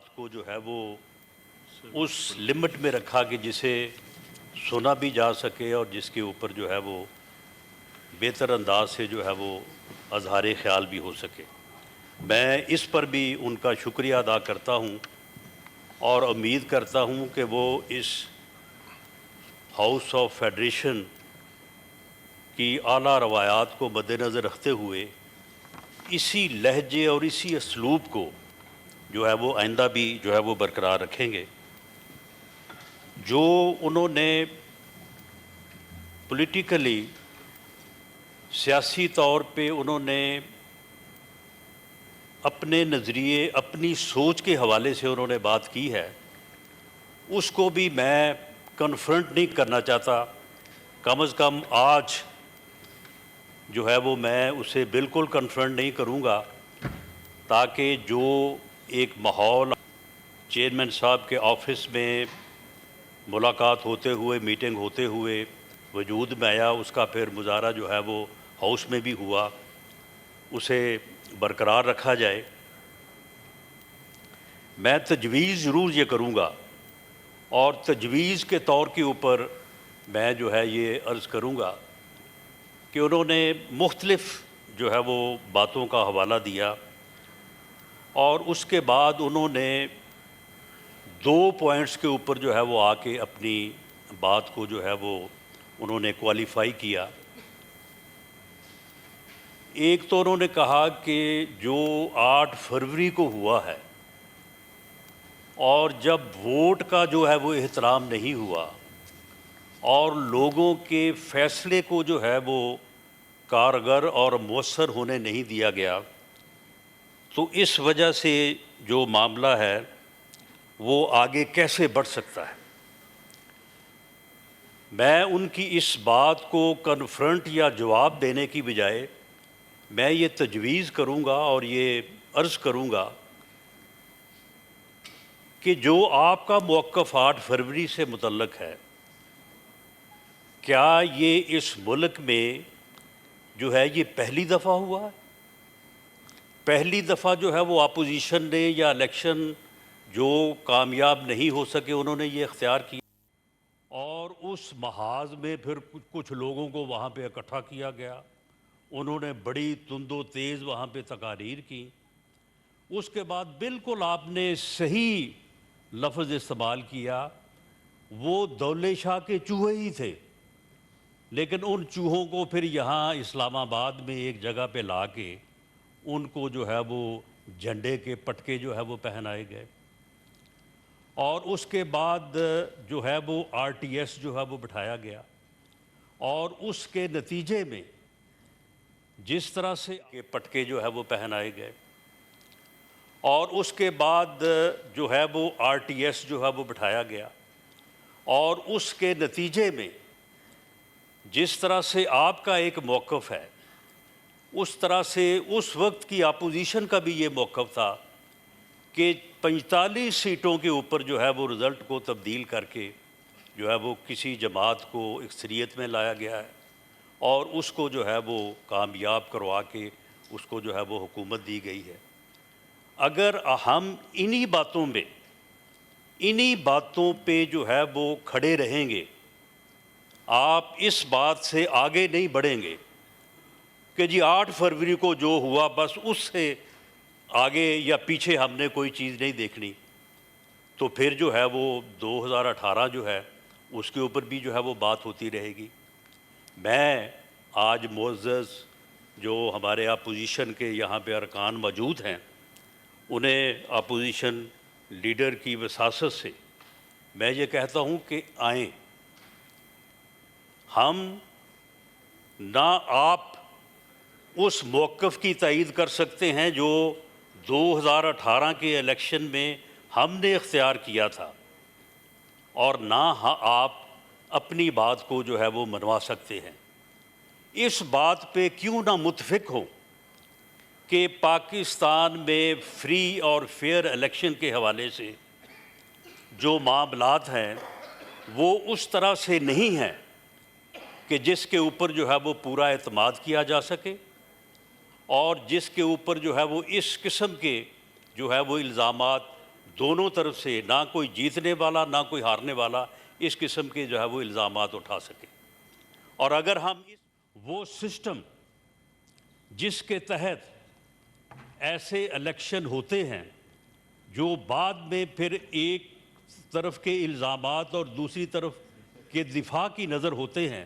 بات کو جو ہے وہ اس لمٹ میں رکھا کہ جسے سنا بھی جا سکے اور جس کے اوپر جو ہے وہ بہتر انداز سے جو ہے وہ اظہار خیال بھی ہو سکے۔ میں اس پر بھی ان کا شکریہ ادا کرتا ہوں اور امید کرتا ہوں کہ وہ اس ہاؤس آف فیڈریشن کی اعلیٰ روایات کو مد نظر رکھتے ہوئے اسی لہجے اور اسی اسلوب کو جو ہے وہ آئندہ بھی جو ہے وہ برقرار رکھیں گے۔ جو انہوں نے پولیٹیکلی سیاسی طور پہ انہوں نے اپنے نظریے اپنی سوچ کے حوالے سے انہوں نے بات کی ہے، اس کو بھی میں کنفرنٹ نہیں کرنا چاہتا۔ کم از کم آج جو ہے وہ میں اسے بالکل کنفرنٹ نہیں کروں گا، تاکہ جو ایک ماحول چیئرمین صاحب کے آفس میں ملاقات ہوتے ہوئے میٹنگ ہوتے ہوئے وجود میں آیا، اس کا پھر مظاہرہ جو ہے وہ ہاؤس میں بھی ہوا، اسے برقرار رکھا جائے۔ میں تجویز ضرور یہ کروں گا، اور تجویز کے طور کے اوپر میں جو ہے یہ عرض کروں گا کہ انہوں نے مختلف جو ہے وہ باتوں کا حوالہ دیا، اور اس کے بعد انہوں نے 2 پوائنٹس کے اوپر جو ہے وہ آ کے اپنی بات کو جو ہے وہ انہوں نے کوالیفائی کیا۔ ایک تو انہوں نے کہا کہ جو 8 فروری کو ہوا ہے، اور جب ووٹ کا جو ہے وہ احترام نہیں ہوا اور لوگوں کے فیصلے کو جو ہے وہ کارگر اور مؤثر ہونے نہیں دیا گیا، تو اس وجہ سے جو معاملہ ہے وہ آگے کیسے بڑھ سکتا ہے۔ میں ان کی اس بات کو کنفرنٹ یا جواب دینے کی بجائے میں یہ تجویز کروں گا اور یہ عرض کروں گا کہ جو آپ کا موقف 8 فروری سے متعلق ہے، کیا یہ اس ملک میں جو ہے یہ پہلی دفعہ ہوا ہے؟ پہلی دفعہ جو ہے وہ اپوزیشن نے یا الیکشن جو کامیاب نہیں ہو سکے انہوں نے یہ اختیار کیا، اور اس محاذ میں پھر کچھ لوگوں کو وہاں پہ اکٹھا کیا گیا، انہوں نے بڑی تند و تیز وہاں پہ تقاریر کی۔ اس کے بعد بالکل آپ نے صحیح لفظ استعمال کیا، وہ دولے شاہ کے چوہے ہی تھے، لیکن ان چوہوں کو پھر یہاں اسلام آباد میں ایک جگہ پہ لا کے ان کو جو ہے وہ جھنڈے کے پٹکے جو ہے وہ پہنائے گئے، اور اس کے بعد جو ہے وہ RTS جو ہے وہ بٹھایا گیا، اور اس کے نتیجے میں جس طرح سے کے پٹکے جو ہے وہ پہنائے گئے، اور اس کے بعد جو ہے وہ RTS جو ہے وہ بٹھایا گیا، اور اس کے نتیجے میں جس طرح سے آپ کا ایک موقف ہے، اس طرح سے اس وقت کی اپوزیشن کا بھی یہ موقف تھا کہ 45 سیٹوں کے اوپر جو ہے وہ رزلٹ کو تبدیل کر کے جو ہے وہ کسی جماعت کو اکثریت میں لایا گیا ہے، اور اس کو جو ہے وہ کامیاب کروا کے اس کو جو ہے وہ حکومت دی گئی ہے۔ اگر ہم انہی باتوں پہ جو ہے وہ کھڑے رہیں گے، آپ اس بات سے آگے نہیں بڑھیں گے کہ جی 8 فروری کو جو ہوا بس اس سے آگے یا پیچھے ہم نے کوئی چیز نہیں دیکھنی، تو پھر جو ہے وہ 2018 جو ہے اس کے اوپر بھی جو ہے وہ بات ہوتی رہے گی۔ میں آج معزز جو ہمارے اپوزیشن کے یہاں پہ ارکان موجود ہیں، انہیں اپوزیشن لیڈر کی وساست سے میں یہ کہتا ہوں کہ آئیں، ہم نہ آپ اس موقف کی تائید کر سکتے ہیں جو 2018 کے الیکشن میں ہم نے اختیار کیا تھا، اور نہ آپ اپنی بات کو جو ہے وہ منوا سکتے ہیں۔ اس بات پہ کیوں نہ متفق ہوں کہ پاکستان میں فری اور فیئر الیکشن کے حوالے سے جو معاملات ہیں وہ اس طرح سے نہیں ہیں کہ جس کے اوپر جو ہے وہ پورا اعتماد کیا جا سکے، اور جس کے اوپر جو ہے وہ اس قسم کے جو ہے وہ الزامات دونوں طرف سے نہ کوئی جیتنے والا نہ کوئی ہارنے والا اس قسم کے جو ہے وہ الزامات اٹھا سکے۔ اور اگر ہم وہ سسٹم جس کے تحت ایسے الیکشن ہوتے ہیں جو بعد میں پھر ایک طرف کے الزامات اور دوسری طرف کے دفاع کی نظر ہوتے ہیں،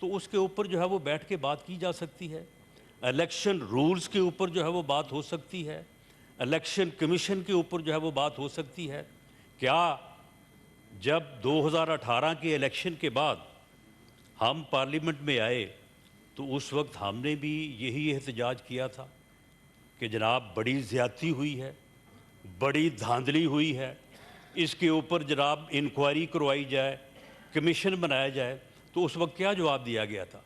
تو اس کے اوپر جو ہے وہ بیٹھ کے بات کی جا سکتی ہے۔ الیکشن رولز کے اوپر جو ہے وہ بات ہو سکتی ہے، الیکشن کمیشن کے اوپر جو ہے وہ بات ہو سکتی ہے۔ کیا جب 2018 کے الیکشن کے بعد ہم پارلیمنٹ میں آئے تو اس وقت ہم نے بھی یہی احتجاج کیا تھا کہ جناب بڑی زیادتی ہوئی ہے، بڑی دھاندلی ہوئی ہے، اس کے اوپر جناب انکوائری کروائی جائے، کمیشن بنایا جائے؟ تو اس وقت کیا جواب دیا گیا تھا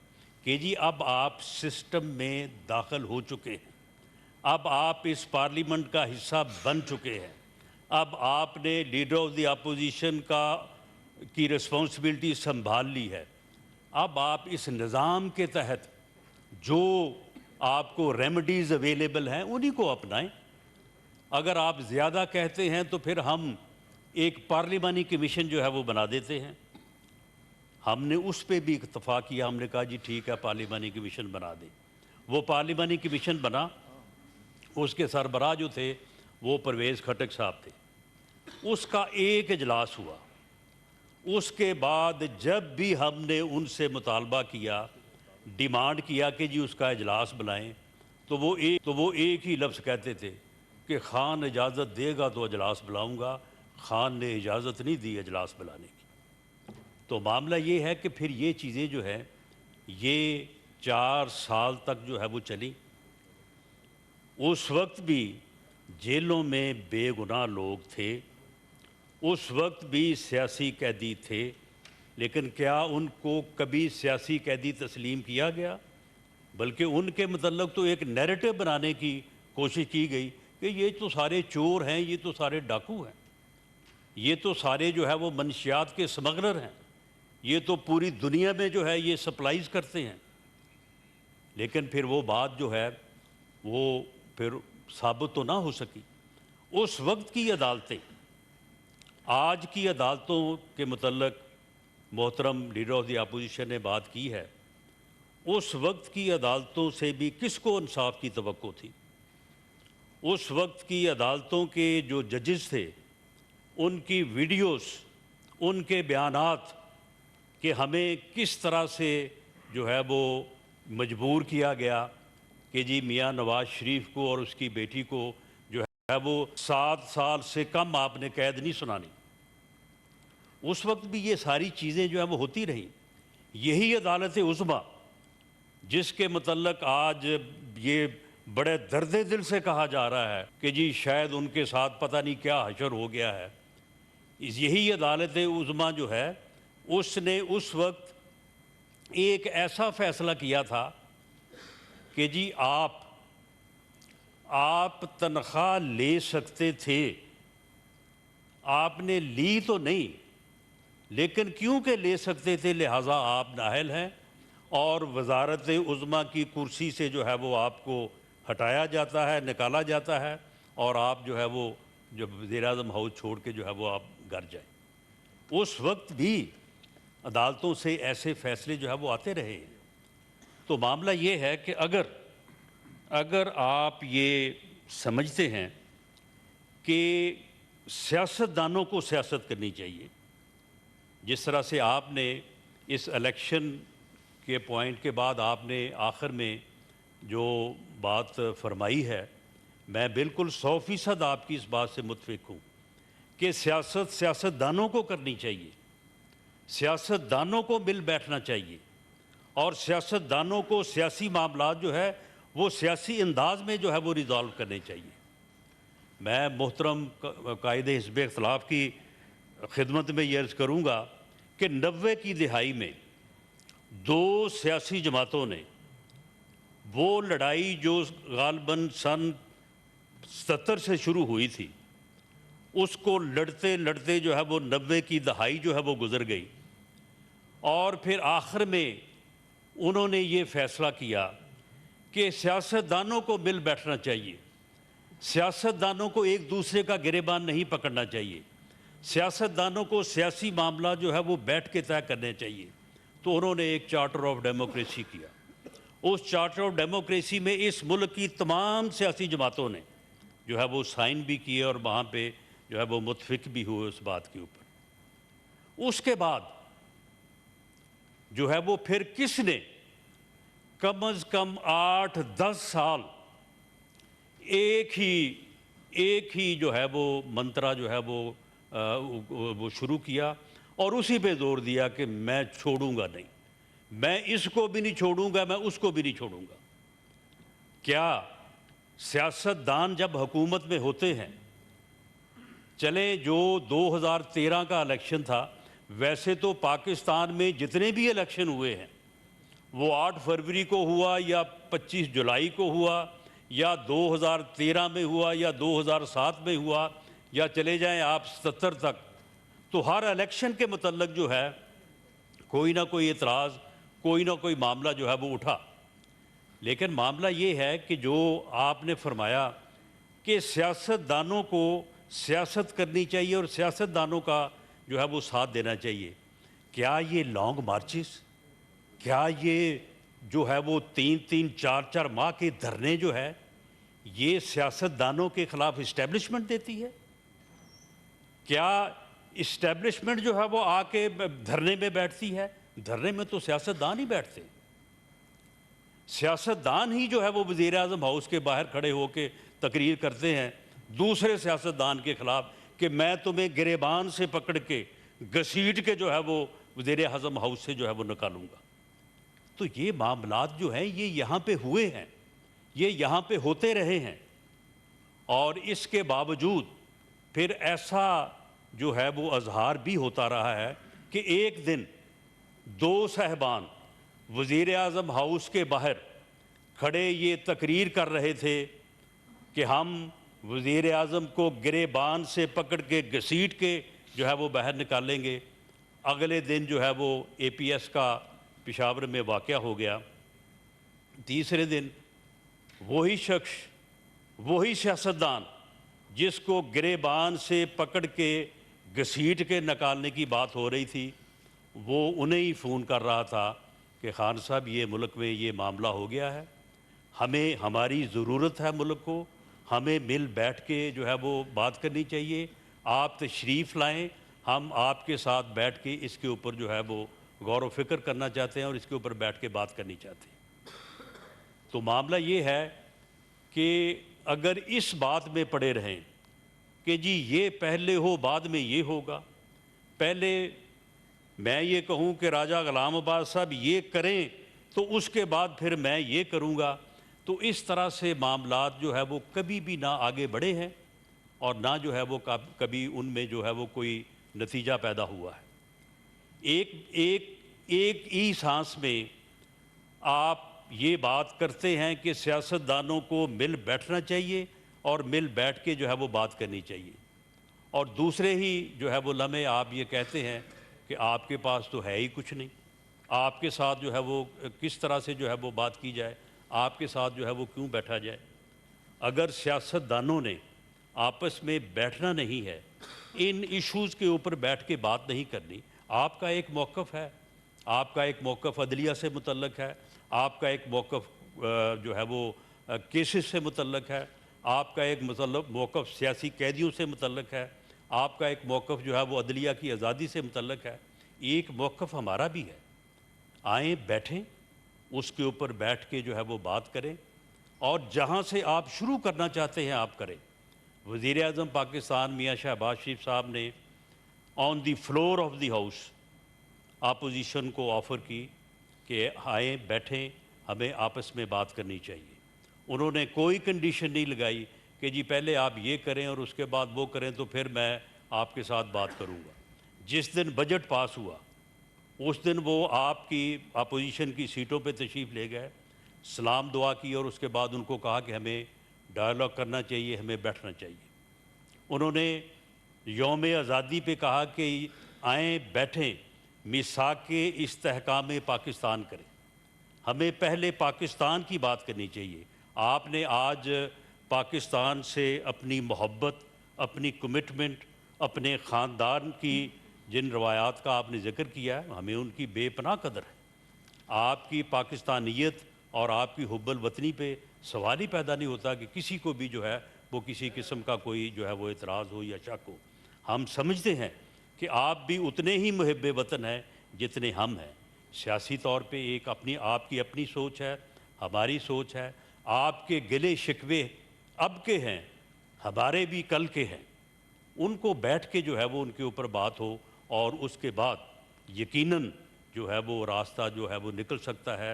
کہ جی اب آپ سسٹم میں داخل ہو چکے ہیں، اب آپ اس پارلیمنٹ کا حصہ بن چکے ہیں، اب آپ نے لیڈر آف دی اپوزیشن کی رسپانسبلٹی سنبھال لی ہے، اب آپ اس نظام کے تحت جو آپ کو ریمیڈیز اویلیبل ہیں انہی کو اپنائیں۔ اگر آپ زیادہ کہتے ہیں تو پھر ہم ایک پارلیمانی کمیشن جو ہے وہ بنا دیتے ہیں۔ ہم نے اس پہ بھی اکتفا کیا، ہم نے کہا جی ٹھیک ہے پارلیمانی کمیشن بنا دیں۔ وہ پارلیمانی کمیشن بنا، اس کے سربراہ جو تھے وہ پرویز خٹک صاحب تھے۔ اس کا ایک اجلاس ہوا، اس کے بعد جب بھی ہم نے ان سے مطالبہ کیا، ڈیمانڈ کیا کہ جی اس کا اجلاس بلائیں، تو وہ ایک ہی لفظ کہتے تھے کہ خان اجازت دے گا تو اجلاس بلاؤں گا، خان نے اجازت نہیں دی اجلاس بلانے کی۔ تو معاملہ یہ ہے کہ پھر یہ چیزیں جو ہے یہ 4 سال تک جو ہے وہ چلی۔ اس وقت بھی جیلوں میں بے گناہ لوگ تھے، اس وقت بھی سیاسی قیدی تھے، لیکن کیا ان کو کبھی سیاسی قیدی تسلیم کیا گیا؟ بلکہ ان کے متعلق تو ایک نیریٹو بنانے کی کوشش کی گئی کہ یہ تو سارے چور ہیں، یہ تو سارے ڈاکو ہیں، یہ تو سارے جو ہے وہ منشیات کے سمگلر ہیں، یہ تو پوری دنیا میں جو ہے یہ سپلائز کرتے ہیں۔ لیکن پھر وہ بات جو ہے وہ پھر ثابت تو نہ ہو سکی۔ اس وقت کی عدالتیں آج کی عدالتوں کے متعلق محترم لیڈر آف دی اپوزیشن نے بات کی ہے، اس وقت کی عدالتوں سے بھی کس کو انصاف کی توقع تھی؟ اس وقت کی عدالتوں کے جو ججز تھے ان کی ویڈیوز، ان کے بیانات کہ ہمیں کس طرح سے جو ہے وہ مجبور کیا گیا کہ جی میاں نواز شریف کو اور اس کی بیٹی کو جو ہے وہ 7 سال سے کم آپ نے قید نہیں سنانی۔ اس وقت بھی یہ ساری چیزیں جو ہیں وہ ہوتی رہیں۔ یہی عدالت عظمیٰ جس کے متعلق آج یہ بڑے درد دل سے کہا جا رہا ہے کہ جی شاید ان کے ساتھ پتہ نہیں کیا حشر ہو گیا ہے، یہی عدالت عظمیٰ جو ہے اس نے اس وقت ایک ایسا فیصلہ کیا تھا کہ جی آپ تنخواہ لے سکتے تھے، آپ نے لی تو نہیں، لیکن کیونکہ لے سکتے تھے لہٰذا آپ نااہل ہیں، اور وزارت عظمیٰ کی کرسی سے جو ہے وہ آپ کو ہٹایا جاتا ہے، نکالا جاتا ہے، اور آپ جو ہے وہ جب وزیر اعظم ہاؤس چھوڑ کے جو ہے وہ آپ گھر جائیں۔ اس وقت بھی عدالتوں سے ایسے فیصلے جو ہے وہ آتے رہے ہیں۔ تو معاملہ یہ ہے کہ اگر آپ یہ سمجھتے ہیں کہ سیاستدانوں کو سیاست کرنی چاہیے، جس طرح سے آپ نے اس الیکشن کے پوائنٹ کے بعد آپ نے آخر میں جو بات فرمائی ہے، میں بالکل 100% آپ کی اس بات سے متفق ہوں کہ سیاستدانوں کو کرنی چاہیے، سیاستدانوں کو مل بیٹھنا چاہیے، اور سیاستدانوں کو سیاسی معاملات جو ہے وہ سیاسی انداز میں جو ہے وہ ریزالو کرنے چاہیے۔ میں محترم قائد حزب اختلاف کی خدمت میں یہ عرض کروں گا کہ 90 کی دہائی میں 2 سیاسی جماعتوں نے وہ لڑائی جو غالباً سن 70 سے شروع ہوئی تھی، اس کو لڑتے لڑتے جو ہے وہ 90 کی دہائی جو ہے وہ گزر گئی، اور پھر آخر میں انہوں نے یہ فیصلہ کیا کہ سیاستدانوں کو مل بیٹھنا چاہیے، سیاستدانوں کو ایک دوسرے کا گریبان نہیں پکڑنا چاہیے، سیاستدانوں کو سیاسی معاملہ جو ہے وہ بیٹھ کے طے کرنے چاہیے۔ تو انہوں نے ایک چارٹر آف ڈیموکریسی کیا، اس چارٹر آف ڈیموکریسی میں اس ملک کی تمام سیاسی جماعتوں نے جو ہے وہ سائن بھی کیے اور وہاں پہ جو ہے وہ متفق بھی ہوئے اس بات کے اوپر۔ اس کے بعد جو ہے وہ پھر کس نے کم از کم 8-10 سال ایک ہی جو ہے وہ منترا جو ہے وہ شروع کیا اور اسی پہ زور دیا کہ میں چھوڑوں گا نہیں، میں اس کو بھی نہیں چھوڑوں گا، میں اس کو بھی نہیں چھوڑوں گا۔ کیا سیاستدان جب حکومت میں ہوتے ہیں، چلیں جو 2013 کا الیکشن تھا، ویسے تو پاکستان میں جتنے بھی الیکشن ہوئے ہیں وہ 8 فروری کو ہوا یا 25 جولائی کو ہوا یا 2013 میں ہوا یا 2007 میں ہوا یا چلے جائیں آپ 77 تک، تو ہر الیکشن کے متعلق جو ہے کوئی نہ کوئی اعتراض، کوئی نہ کوئی معاملہ جو ہے وہ اٹھا۔ لیکن معاملہ یہ ہے کہ جو آپ نے فرمایا کہ سیاستدانوں کو سیاست کرنی چاہیے اور سیاستدانوں کا جو ہے وہ ساتھ دینا چاہیے، کیا یہ لانگ مارچز، کیا یہ جو ہے وہ 3-3 4-4 ماہ کے دھرنے جو ہے یہ سیاستدانوں کے خلاف اسٹیبلشمنٹ دیتی ہے؟ کیا اسٹیبلشمنٹ جو ہے وہ آ کے دھرنے میں بیٹھتی ہے؟ دھرنے میں تو سیاستدان ہی بیٹھتے ہیں، سیاستدان ہی جو ہے وہ وزیر اعظم ہاؤس کے باہر کھڑے ہو کے تقریر کرتے ہیں دوسرے سیاستدان کے خلاف کہ میں تمہیں گریبان سے پکڑ کے گھسیٹ کے جو ہے وہ وزیر اعظم ہاؤس سے جو ہے وہ نکالوں گا۔ تو یہ معاملات جو ہیں یہ یہاں پہ ہوئے ہیں، یہ یہاں پہ ہوتے رہے ہیں، اور اس کے باوجود پھر ایسا جو ہے وہ اظہار بھی ہوتا رہا ہے کہ ایک دن 2 صاحبان وزیر اعظم ہاؤس کے باہر کھڑے یہ تقریر کر رہے تھے کہ ہم وزیر اعظم کو گریبان سے پکڑ کے گھسیٹ کے جو ہے وہ باہر نکالیں گے۔ اگلے دن جو ہے وہ اے پی ایس کا پشاور میں واقعہ ہو گیا، تیسرے دن وہی شخص، وہی سیاستدان جس کو گریبان سے پکڑ کے گھسیٹ کے نکالنے کی بات ہو رہی تھی، وہ انہیں ہی فون کر رہا تھا کہ خان صاحب یہ ملک میں یہ معاملہ ہو گیا ہے، ہمیں ہماری ضرورت ہے ملک کو، ہمیں مل بیٹھ کے جو ہے وہ بات کرنی چاہیے، آپ تشریف لائیں، ہم آپ کے ساتھ بیٹھ کے اس کے اوپر جو ہے وہ غور و فکر کرنا چاہتے ہیں اور اس کے اوپر بیٹھ کے بات کرنی چاہتے ہیں۔ تو معاملہ یہ ہے کہ اگر اس بات میں پڑے رہیں کہ جی یہ پہلے ہو بعد میں یہ ہوگا، پہلے میں یہ کہوں کہ راجہ غلام آباد صاحب یہ کریں تو اس کے بعد پھر میں یہ کروں گا، تو اس طرح سے معاملات جو ہے وہ کبھی بھی نہ آگے بڑھے ہیں اور نہ جو ہے وہ کبھی ان میں جو ہے وہ کوئی نتیجہ پیدا ہوا ہے۔ ایک ہی سانس میں آپ یہ بات کرتے ہیں کہ سیاستدانوں کو مل بیٹھنا چاہیے اور مل بیٹھ کے جو ہے وہ بات کرنی چاہیے، اور دوسرے ہی جو ہے وہ لمحے آپ یہ کہتے ہیں کہ آپ کے پاس تو ہے ہی کچھ نہیں، آپ کے ساتھ جو ہے وہ کس طرح سے جو ہے وہ بات کی جائے، آپ کے ساتھ جو ہے وہ کیوں بیٹھا جائے۔ اگر سیاستدانوں نے آپس میں بیٹھنا نہیں ہے، ان ایشوز کے اوپر بیٹھ کے بات نہیں کرنی، آپ کا ایک موقف ہے، آپ کا ایک موقف عدلیہ سے متعلق ہے، آپ کا ایک موقف جو ہے وہ کیسز سے متعلق ہے، آپ کا ایک موقف سیاسی قیدیوں سے متعلق ہے، آپ کا ایک موقف جو ہے وہ عدلیہ کی آزادی سے متعلق ہے، ایک موقف ہمارا بھی ہے۔ آئیں بیٹھیں، اس کے اوپر بیٹھ کے جو ہے وہ بات کریں، اور جہاں سے آپ شروع کرنا چاہتے ہیں آپ کریں۔ وزیر اعظم پاکستان میاں شہباز شریف صاحب نے on the floor of the house opposition کو آفر کی کہ آئیں بیٹھیں، ہمیں آپس میں بات کرنی چاہیے۔ انہوں نے کوئی کنڈیشن نہیں لگائی کہ جی پہلے آپ یہ کریں اور اس کے بعد وہ کریں تو پھر میں آپ کے ساتھ بات کروں گا۔ جس دن بجٹ پاس ہوا اس دن وہ آپ کی اپوزیشن کی سیٹوں پہ تشریف لے گئے، سلام دعا کی اور اس کے بعد ان کو کہا کہ ہمیں ڈائیلاگ کرنا چاہیے، ہمیں بیٹھنا چاہیے۔ انہوں نے یوم آزادی پہ کہا کہ آئیں بیٹھیں، میثاق استحکام پاکستان کریں، ہمیں پہلے پاکستان کی بات کرنی چاہیے۔ آپ نے آج پاکستان سے اپنی محبت، اپنی کمٹمنٹ، اپنے خاندان کی جن روایات کا آپ نے ذکر کیا ہے، ہمیں ان کی بے پناہ قدر ہے۔ آپ کی پاکستانیت اور آپ کی حب الوطنی پہ سوال ہی پیدا نہیں ہوتا کہ کسی کو بھی جو ہے وہ کسی قسم کا کوئی جو ہے وہ اعتراض ہو یا شک ہو۔ ہم سمجھتے ہیں کہ آپ بھی اتنے ہی محب وطن ہیں جتنے ہم ہیں۔ سیاسی طور پہ ایک آپ کی اپنی سوچ ہے، ہماری سوچ ہے۔ آپ کے گلے شکوے اب کے ہیں، ہمارے بھی کل کے ہیں۔ ان کو بیٹھ کے جو ہے وہ ان کے اوپر بات ہو، اور اس کے بعد یقیناً جو ہے وہ راستہ جو ہے وہ نکل سکتا ہے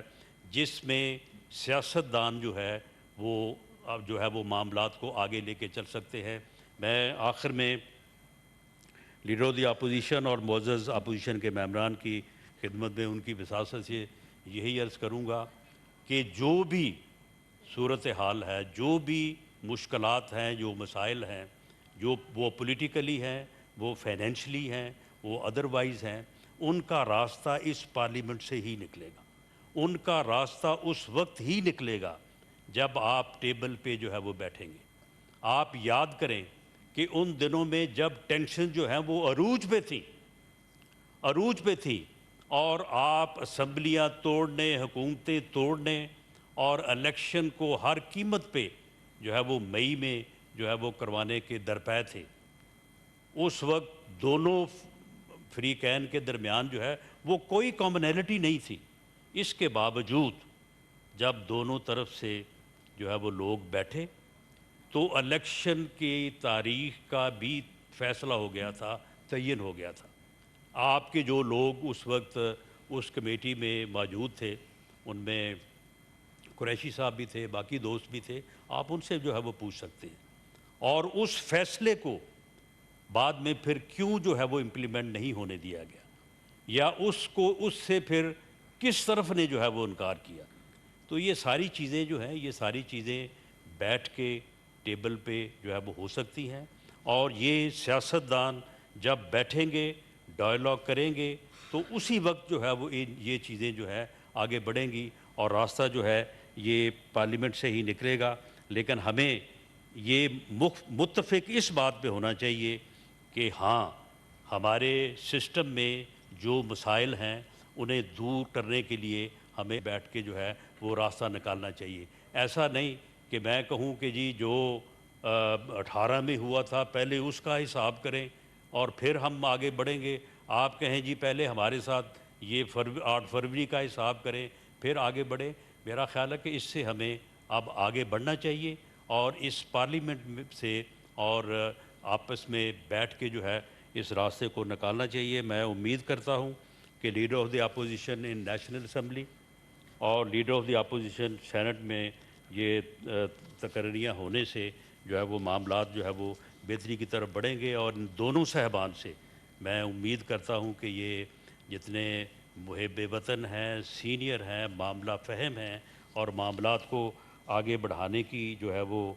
جس میں سیاستدان جو ہے وہ اب جو ہے وہ معاملات کو آگے لے کے چل سکتے ہیں۔ میں آخر میں لیڈر آف دی اپوزیشن اور معزز اپوزیشن کے ممبران کی خدمت میں ان کی وساطت سے یہی عرض کروں گا کہ جو بھی صورتحال ہے، جو بھی مشکلات ہیں، جو مسائل ہیں، جو وہ پولیٹیکلی ہیں، وہ فائنینشلی ہیں، وہ ادروائز ہیں، ان کا راستہ اس پارلیمنٹ سے ہی نکلے گا۔ ان کا راستہ اس وقت ہی نکلے گا جب آپ ٹیبل پہ جو ہے وہ بیٹھیں گے۔ آپ یاد کریں کہ ان دنوں میں جب ٹینشن جو ہیں وہ عروج پہ تھی اور آپ اسمبلیاں توڑنے، حکومتیں توڑنے اور الیکشن کو ہر قیمت پہ جو ہے وہ مئی میں جو ہے وہ کروانے کے درپے تھے، اس وقت دونوں فریقین کے درمیان جو ہے وہ کوئی کامنلٹی نہیں تھی۔ اس کے باوجود جب دونوں طرف سے جو ہے وہ لوگ بیٹھے تو الیکشن کی تاریخ کا بھی فیصلہ ہو گیا تھا، تعین ہو گیا تھا۔ آپ کے جو لوگ اس وقت اس کمیٹی میں موجود تھے، ان میں قریشی صاحب بھی تھے، باقی دوست بھی تھے، آپ ان سے جو ہے وہ پوچھ سکتے ہیں۔ اور اس فیصلے کو بعد میں پھر کیوں جو ہے وہ امپلیمنٹ نہیں ہونے دیا گیا، یا اس سے پھر کس طرف نے جو ہے وہ انکار کیا۔ تو یہ ساری چیزیں جو ہیں، یہ ساری چیزیں بیٹھ کے ٹیبل پہ جو ہے وہ ہو سکتی ہیں، اور یہ سیاستدان جب بیٹھیں گے، ڈائلاگ کریں گے، تو اسی وقت جو ہے وہ یہ چیزیں جو ہے آگے بڑھیں گی، اور راستہ جو ہے یہ پارلیمنٹ سے ہی نکلے گا۔ لیکن ہمیں یہ متفق اس بات پہ ہونا چاہیے کہ ہاں، ہمارے سسٹم میں جو مسائل ہیں انہیں دور کرنے کے لیے ہمیں بیٹھ کے جو ہے وہ راستہ نکالنا چاہیے۔ ایسا نہیں کہ میں کہوں کہ جی جو 18 میں ہوا تھا پہلے اس کا حساب کریں اور پھر ہم آگے بڑھیں گے۔ آپ کہیں جی پہلے ہمارے ساتھ یہ 8 فروری کا حساب کریں پھر آگے بڑھیں۔ میرا خیال ہے کہ اس سے ہمیں اب آگے بڑھنا چاہیے، اور اس پارلیمنٹ سے اور آپس میں بیٹھ کے جو ہے اس راستے کو نکالنا چاہیے۔ میں امید کرتا ہوں کہ leader of the opposition in National Assembly اور leader of the opposition Senate میں یہ تقرریاں ہونے سے جو ہے وہ معاملات جو ہے وہ بہتری کی طرف بڑھیں گے، اور ان دونوں صاحبان سے میں امید کرتا ہوں کہ یہ جتنے محب وطن ہیں، سینئر ہیں، معاملہ فہم ہیں، اور معاملات کو آگے بڑھانے کی جو ہے وہ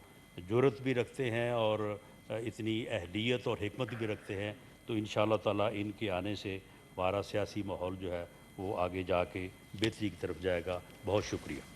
جرأت بھی رکھتے ہیں اور اتنی اہلیت اور حکمت بھی رکھتے ہیں، تو انشاءاللہ تعالیٰ ان کے آنے سے ہمارا سیاسی ماحول جو ہے وہ آگے جا کے بہتری کی طرف جائے گا۔ بہت شکریہ۔